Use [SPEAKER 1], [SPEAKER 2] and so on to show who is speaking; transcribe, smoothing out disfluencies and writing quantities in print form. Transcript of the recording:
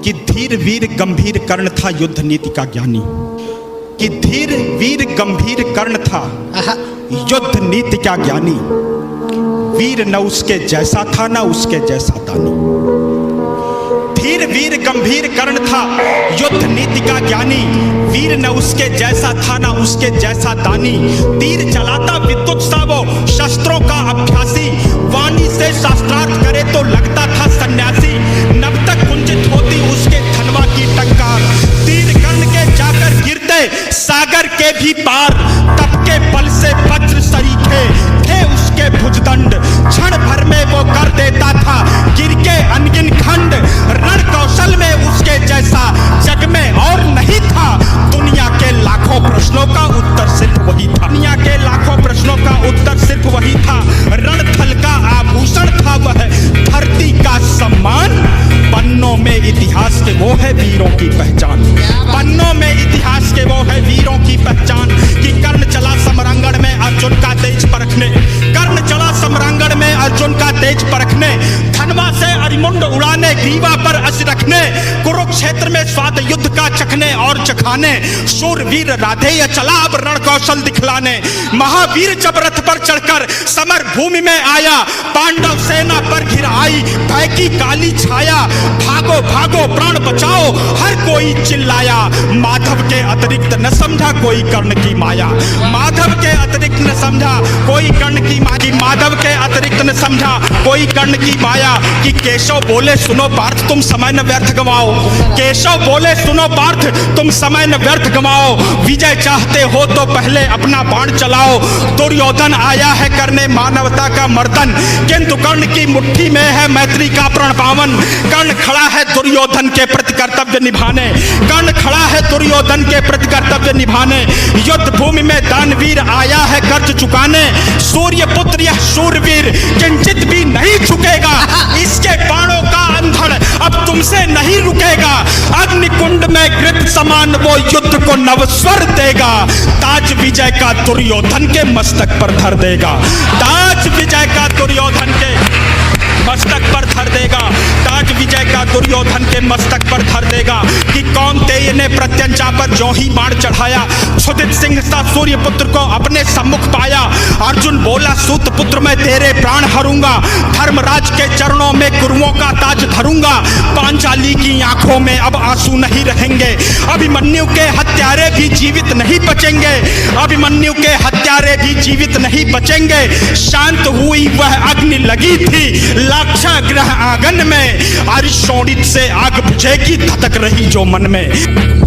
[SPEAKER 1] कि धीर वीर गंभीर कर्ण था युद्ध नीति का ज्ञानी। कि धीर वीर गंभीर कर्ण था युद्ध नीति का ज्ञानी। वीर न उसके जैसा था न उसके जैसा दानी। धीर वीर गंभीर कर्ण था युद्ध नीति का ज्ञानी। वीर न उसके जैसा था न उसके जैसा दानी। तीर चलाता विद्युत सा वो शस्त्रों का अभ्यासी। वाणी से शास्त्रार्थ करे तो लगता था सन्यासी। नभ तक कुंजित होती उसके धनवा की टंकार। तीर कर्ण के जाकर गिरते सागर के भी पार। तप के बल से वज्र सरीखे थे उसके भुजदंड। क्षण भर में वो कर देता था गिर के अनगिन खंड। रण कौशल में उसके जैसा जग में और नहीं था। दुनिया के लाखों प्रश्नों का उत्तर सिर्फ वही था। दुनिया के लाखों प्रश्नों का उत्तर सिर्फ वही था। रणथल का आभूषण था वह धरती का सम्मान। पन्नों में इतिहास के वो है वीरों की पहचान। पन्नों में इतिहास के वो है वीरों की पहचान। कि कर्ण चला समरांगण में अर्जुन का तेज परखने। कर्ण चला समरांगण में अर्जुन का तेज परखने। धनवा से अरिमुंड उड़ाने ग्रीवा पर अस रखने। कुरुक्षेत्र में स्वाद युद्ध का चखने और चखाने। शूरवीर राधेय चला अब रण कौशल दिखलाने। महावीर जब रथ पर चढ़कर समर भूमि में आया। पांडव सेना पर घिर आई भय की काली छाया। भागो भागो प्राण बचाओ हर कोई चिल्लाया। माधव के अतिरिक्त न समझा कोई कर्ण की माया। माधव के अतिरिक्त न समझा कोई कर्ण की माया। माधव के अतिरिक्त न समझा कोई कर्ण की माया। कि केशव बोले सुनो पार्थ तुम समय न व्यर्थ गवाओ। केशव बोले सुनो पार्थ तुम समय न व्यर्थ गवाओ। विजय चाहते हो तो पहले अपना बाण चलाओ। दुर्योधन आया है करने मानवता का मर्दन। किंतु कर्ण की मुट्ठी में है मैत्री का प्रण पावन। कर्ण खड़ा है दुर्योधन के प्रति कर्तव्य निभाने। कर्ण खड़ा है दुर्योधन के प्रति कर्तव्य निभाने। युद्ध भूमि में दानवीर आया है कर्ज चुकाने। सूर्य पुत्र यह शूरवीर किंचित भी नहीं झुकेगा। इसके बाणों का अंधड़ अब तुमसे नहीं रुकेगा। अग्निकुंड में घृत समान वो युद्ध को नवस्वर देगा। ताज विजय का दुर्योधन के मस्तक पर धर देगा। ताज विजय का दुर्योधन के मस्तक पर धर देगा। ताज विजय का दुर्योधन के मस्तक पर धर देगा। कि कौन्तेय ने प्रत्यंचा पर जो ही बाण चढ़ाया। क्षुधित सिंह सा सूर्य पुत्र को अपने सम्मुख पाया। अर्जुन बोला सूत पुत्र मैं तेरे प्राण हरूंगा। धर्मराज के चरणों में कुरुओं का ताज धरूंगा। पांचाली की आंखों में अब आंसू नहीं रहेंगे। अभिमन्यु के हत्यारे भी जीवित नहीं बचेंगे। अभिमन्यु के हत्यारे भी जीवित नहीं बचेंगे। शांत हुई वह अग्नि लगी थी लाक्षा ग्रह आंगन में। अरिशोणित से आग बुझेगी धधक रही जो मन में।